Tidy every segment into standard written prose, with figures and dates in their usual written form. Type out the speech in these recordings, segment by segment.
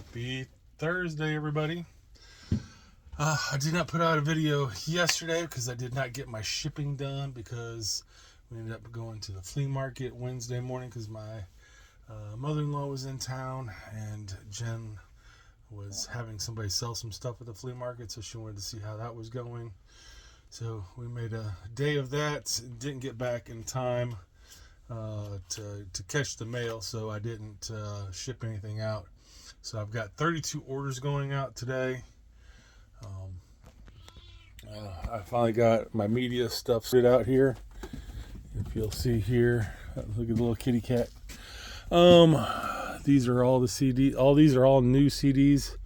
Happy Thursday, everybody. I did not put out a video yesterday because I did not get my shipping done because we ended up going to the flea market Wednesday morning because my mother-in-law was in town and Jen was having somebody sell some stuff at the flea market, so she wanted to see how that was going. So we made a day of that. Didn't get back in time to catch the mail, so I didn't ship anything out. So I've got 32 orders going out today. I finally got my media stuff set out here. If you'll see here, look at the little kitty cat. These are all the CD. All these are all new CDs.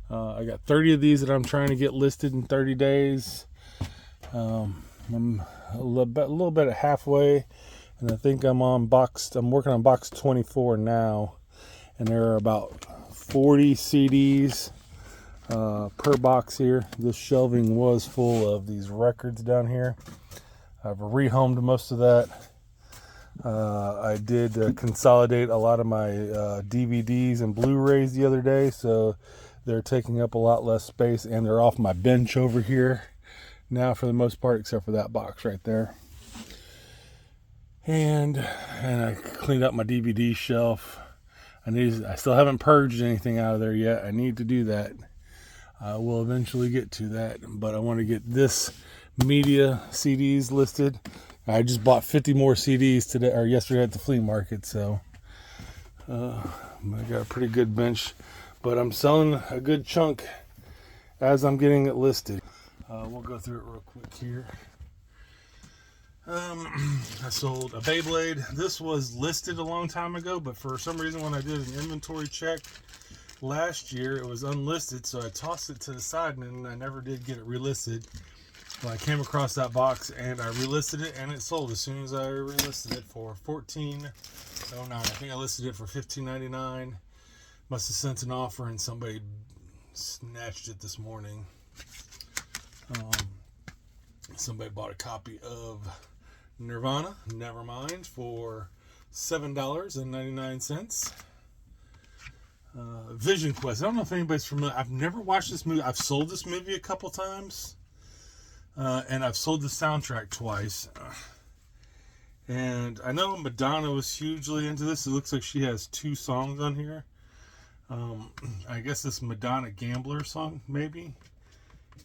I got 30 of these that I'm trying to get listed in 30 days. I'm a little bit at halfway, and I think I'm working on box 24 now, and there are about 40 CDs per box here. This shelving was full of these records down here. I've rehomed most of that. I did consolidate a lot of my DVDs and Blu-rays the other day, so they're taking up a lot less space, and they're off my bench over here now for the most part, except for that box right there. And I cleaned up my DVD shelf. I still haven't purged anything out of there yet. I need to do that. I will eventually get to that, but I want to get this media CDs listed. I just bought 50 more CDs today or yesterday at the flea market, so I got a pretty good bench, but I'm selling a good chunk as I'm getting it listed. We'll go through it real quick here. I sold a Beyblade. This was listed a long time ago, but for some reason when I did an inventory check last year, it was unlisted, so I tossed it to the side and I never did get it relisted. Well, I came across that box and I relisted it, and it sold as soon as I relisted it for $14.09. I think I listed it for $15.99. Must have sent an offer and somebody snatched it this morning. Somebody bought a copy of Nirvana, Nevermind, for $7.99. Vision Quest. I don't know if anybody's familiar. I've never watched this movie. I've sold this movie a couple times. And I've sold the soundtrack twice. And I know Madonna was hugely into this. It looks like she has 2 songs on here. I guess this Madonna Gambler song, maybe.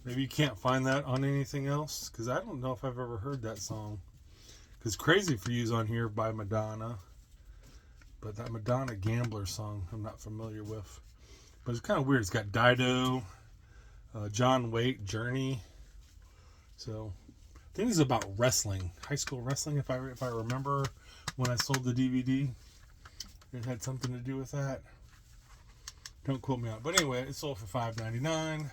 Maybe you can't find that on anything else, because I don't know if I've ever heard that song. Because Crazy for You's on here by Madonna, but that Madonna Gambler song I'm not familiar with. But it's kind of weird. It's got Dido, John Waite, Journey. So I think it's about wrestling, high school wrestling. If I remember when I sold the DVD, it had something to do with that. Don't quote me on it. But anyway, it sold for $5.99.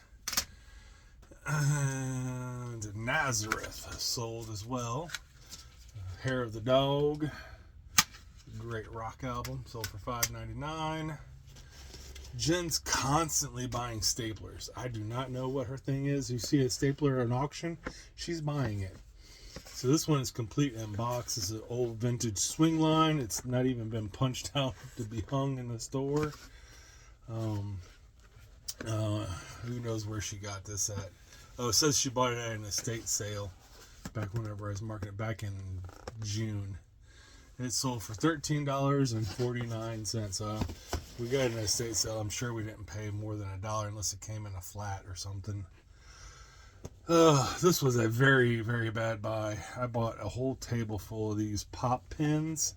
And Nazareth sold as well. Hair of the Dog, great rock album, sold for $5.99. Jen's constantly buying staplers. I do not know what her thing is. You see a stapler at an auction, she's buying it. So this one is complete in box. This is an old vintage swing line. It's not even been punched out to be hung in the store. Who knows where she got this at? Oh, it says she bought it at an estate sale back whenever I was marking it back in June. It sold for $13.49. We got an estate sale. I'm sure we didn't pay more than $1 unless it came in a flat or something. This was a very, very bad buy. I bought a whole table full of these pop pins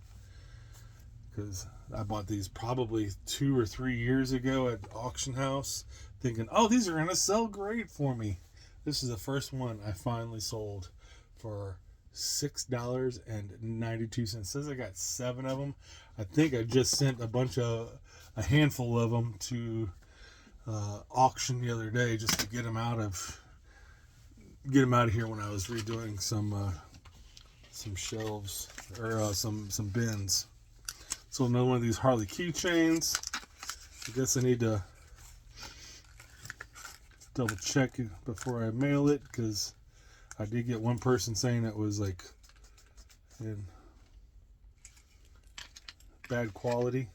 because I bought these probably 2 or 3 years ago at the auction house, thinking, oh, these are going to sell great for me. This is the first one I finally sold for $6.92. It says I got 7 of them. I think I just sent a handful of them to auction the other day just to get them out of here when I was redoing some shelves or some bins. So another one of these Harley keychains. I guess I need to double check it before I mail it, because I did get one person saying it was like in bad quality.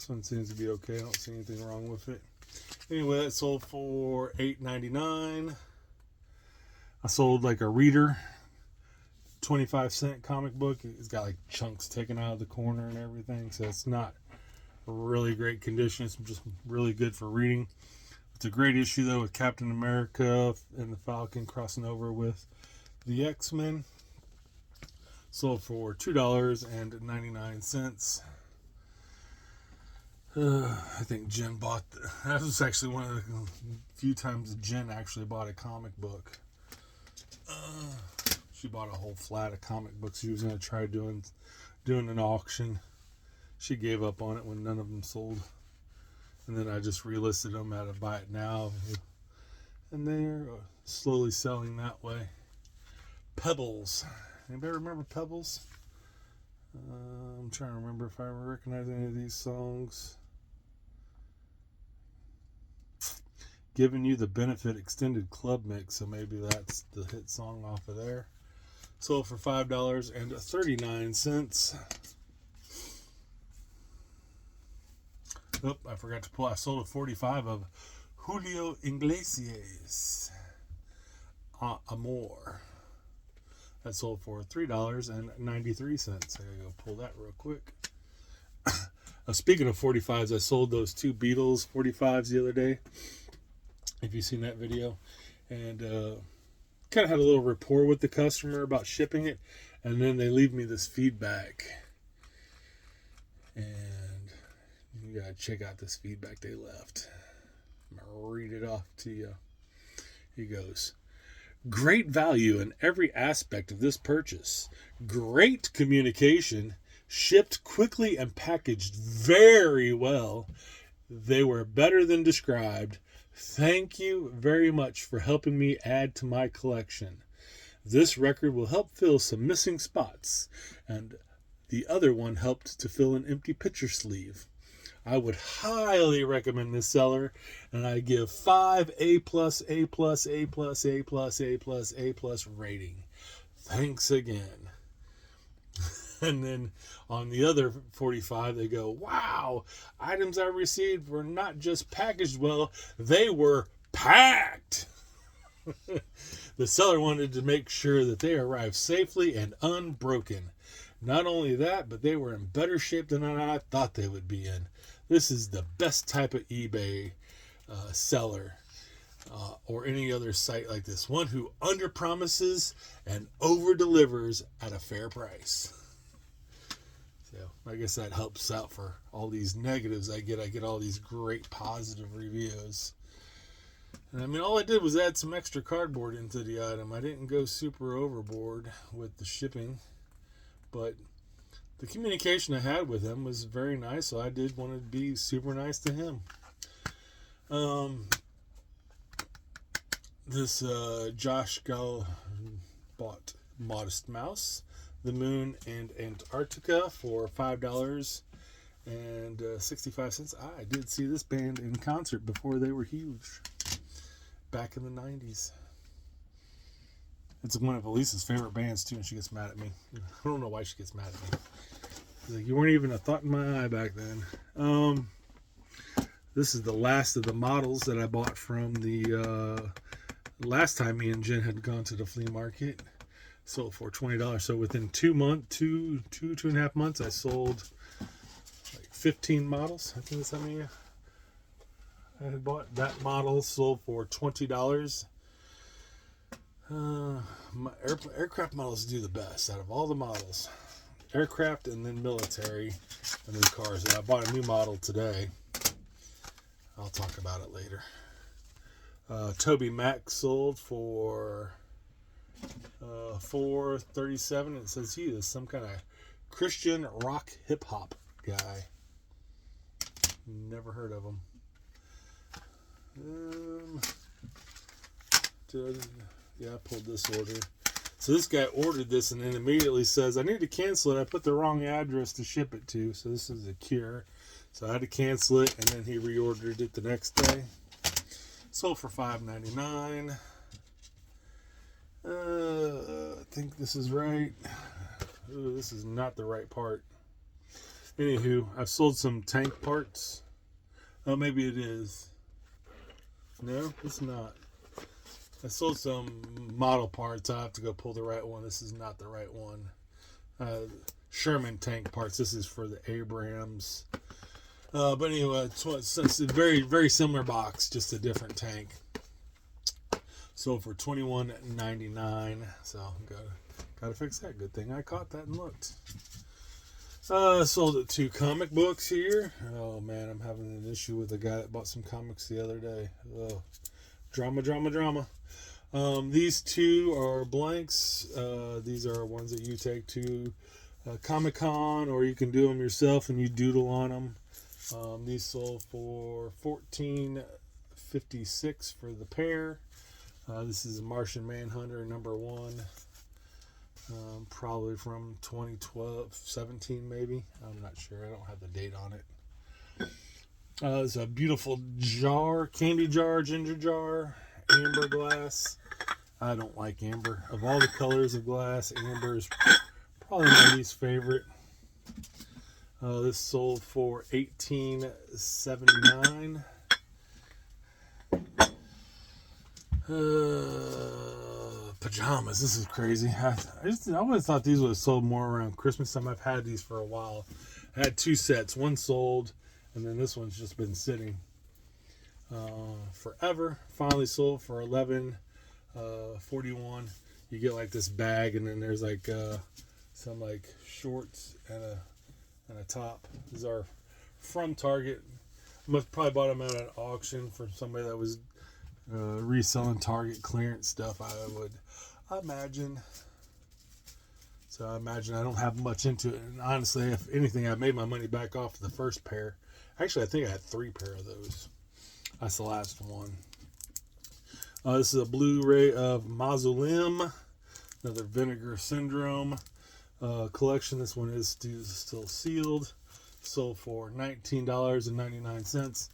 This one seems to be okay. I don't see anything wrong with it. Anyway, that sold for $8.99. I sold like a reader, 25-cent comic book. It's got like chunks taken out of the corner and everything, so it's not really great condition. It's just really good for reading. It's a great issue though, with Captain America and the Falcon crossing over with the X-Men. Sold for $2.99. I think Jen bought that was actually one of the few times Jen actually bought a comic book. She bought a whole flat of comic books. She was going to try doing an auction. She gave up on it when none of them sold. And then I just relisted them at a Buy It Now. And they're slowly selling that way. Pebbles. Anybody remember Pebbles? I'm trying to remember if I recognize any of these songs. Giving You the Benefit Extended Club Mix, so maybe that's the hit song off of there. Sold for $5.39. Oh, I forgot to pull. I sold a 45 of Julio Iglesias, Amor. That sold for $3.93. I gotta go pull that real quick. Speaking of 45s, I sold those two Beatles 45s the other day. If you've seen that video. And kind of had a little rapport with the customer about shipping it. And then they leave me this feedback. And you gotta check out this feedback they left. I'm gonna read it off to you. He goes, "Great value in every aspect of this purchase. Great communication. Shipped quickly and packaged very well. They were better than described. Thank you very much for helping me add to my collection. This record will help fill some missing spots, and the other one helped to fill an empty picture sleeve. I would highly recommend this seller, and I give 5 A+, A+, A+, A+, A+, A+ rating. Thanks again." And then on the other 45, they go, "Wow, items I received were not just packaged well, they were packed." The seller wanted to make sure that they arrived safely and unbroken. Not only that, but they were in better shape than I thought they would be in. This is the best type of eBay seller or any other site like this. One who underpromises and over-delivers at a fair price. So I guess that helps out for all these negatives I get. I get all these great positive reviews. And I mean, all I did was add some extra cardboard into the item. I didn't go super overboard with the shipping. But the communication I had with him was very nice, so I did want to be super nice to him. This Josh Gall bought Modest Mouse, The Moon, and Antarctica for $5.65. I did see this band in concert before they were huge, back in the 90s. It's one of Elisa's favorite bands too, and she gets mad at me. I don't know why she gets mad at me. She's like, "You weren't even a thought in my eye back then." This is the last of the models that I bought from the last time me and Jen had gone to the flea market. Sold for $20. So within 2 and a half months, I sold like 15 models. I think that's how many I had bought. That model sold for $20. My aircraft models do the best out of all the models. Aircraft and then military and then cars. And I bought a new model today. I'll talk about it later. Toby Mac sold for $4.37. It says he is some kind of Christian rock hip hop guy. Never heard of him. Yeah, I pulled this order. So this guy ordered this and then immediately says, "I need to cancel it. I put the wrong address to ship it to." So this is a cure. So I had to cancel it, and then he reordered it the next day. Sold for $5.99. I think this is right. Ooh, this is not the right part. Anywho, I've sold some tank parts. Oh, maybe it is. No, it's not. I sold some model parts. I have to go pull the right one. This is not the right one. Sherman tank parts. This is for the Abrams. But anyway, it's a very, very similar box, just a different tank. Sold for $21.99. So gotta fix that. Good thing I caught that and looked. Sold it 2 comic books here. Oh man, I'm having an issue with a guy that bought some comics the other day. Oh, drama. These 2 are blanks. These are ones that you take to Comic-Con, or you can do them yourself and you doodle on them. These sold for $14.56 for the pair. This is Martian Manhunter #1. Probably from 2012, 17 maybe. I'm not sure. I don't have the date on it. It's a beautiful jar, candy jar, ginger jar, amber glass. I don't like amber. Of all the colors of glass, amber is probably my least favorite. This sold for $18.79. Pajamas. This is crazy. I would have thought these would have sold more around Christmas time. I've had these for a while. I had 2 sets. One sold, and then this one's just been sitting forever. Finally sold for $11.41. You get like this bag, and then there's like some like shorts and a top. These are from Target. Must probably bought them out at auction for somebody that was reselling Target clearance stuff, I would imagine. So I imagine I don't have much into it. And honestly, if anything, I made my money back off the first pair. Actually, I think I had 3 pair of those. That's the last one. This is a Blu-ray of Mausoleum, another Vinegar Syndrome collection. This one is still sealed. Sold for $19.99.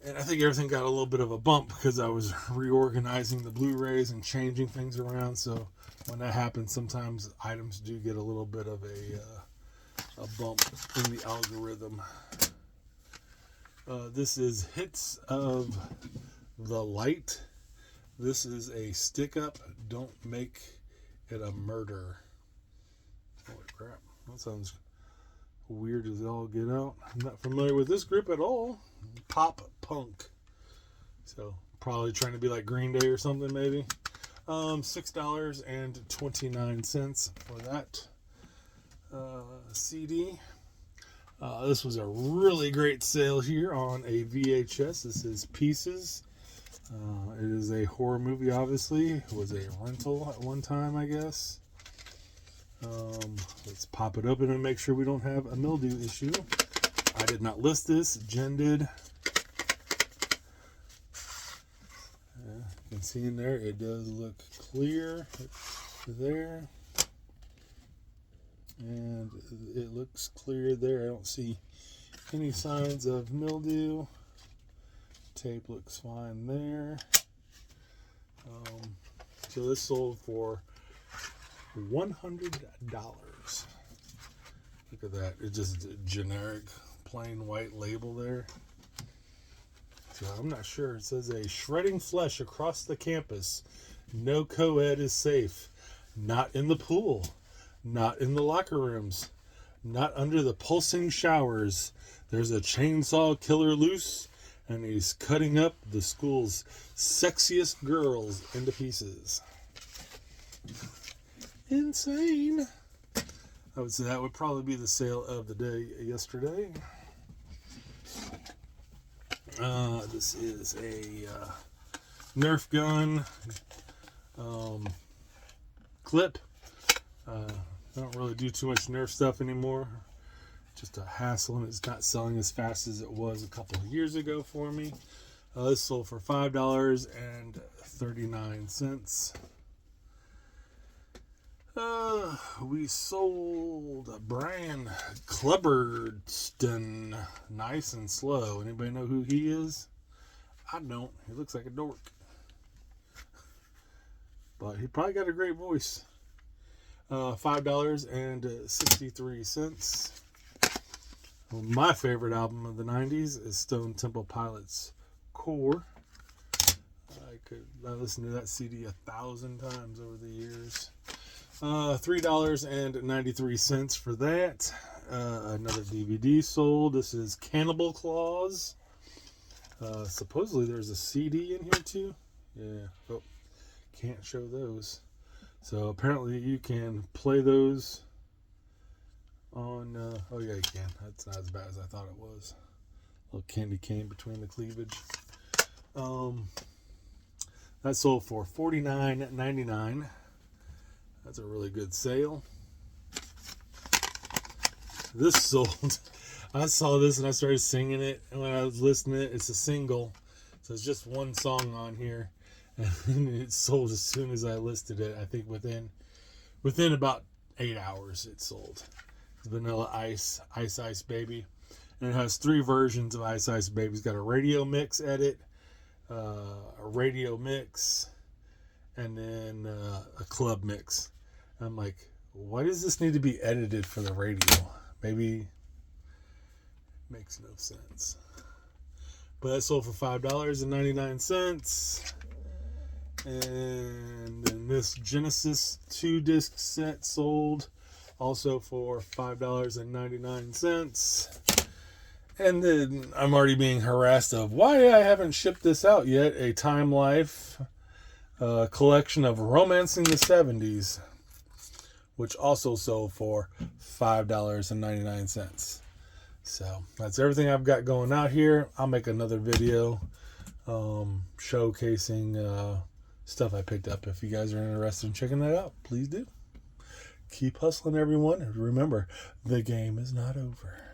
And I think everything got a little bit of a bump because I was reorganizing the Blu-rays and changing things around. So when that happens, sometimes items do get a little bit of a bump in the algorithm. This is Hits of the Light. This is a stick-up. Don't make it a murder. Holy crap. That sounds weird as all get out. I'm not familiar with this group at all. Pop punk. So probably trying to be like Green Day or something maybe. $6.29 for that CD. This was a really great sale here on a VHS. This is Pieces. It is a horror movie, obviously. It was a rental at one time, I guess. Let's pop it open and make sure we don't have a mildew issue. I did not list this. Jen did. You can see in there, it does look clear there. And it looks clear there. I don't see any signs of mildew. Tape looks fine there. So this sold for $100. Look at that. It's just a generic plain white label there. So I'm not sure. It says a shredding flesh across the campus. No co-ed is safe. Not in the pool. Not in the locker rooms. Not under the pulsing showers. There's a chainsaw killer loose, and he's cutting up the school's sexiest girls into pieces. Insane. I would say that would probably be the sale of the day yesterday. This is a Nerf gun clip. I don't really do too much Nerf stuff anymore. Just a hassle, and it's not selling as fast as it was a couple of years ago for me. This sold for $5.39. We sold Brian Klebersten. Nice and Slow. Anybody know who he is? I don't. He looks like a dork. But he probably got a great voice. $5.63. Well, my favorite album of the 90s is Stone Temple Pilots' Core. I listened to that CD 1,000 times over the years. $3.93 for that. Another DVD sold. This is Cannibal Claws. Supposedly there's a CD in here too. Yeah. Oh, can't show those. So apparently you can play those on. Oh yeah, you can. That's not as bad as I thought it was. A little candy cane between the cleavage. That sold for $49.99. That's a really good sale. This sold. I saw this and I started singing it, and when I was listening to it, it's a single, so it's just one song on here, and it sold as soon as I listed it. I think within about 8 hours it sold. It's Vanilla Ice, Ice Ice Baby, and it has 3 versions of Ice Ice Baby. It's got a radio mix edit, a radio mix, and then a club mix. I'm like, why does this need to be edited for the radio? Maybe makes no sense. But that sold for $5.99. And then this Genesis 2-disc set sold also for $5.99. And then I'm already being harassed of why I haven't shipped this out yet. A Time Life collection of Romancing the 70s, which also sold for $5.99. So that's everything I've got going out here. I'll make another video showcasing stuff I picked up. If you guys are interested in checking that out, please do. Keep hustling, everyone. And remember, the game is not over.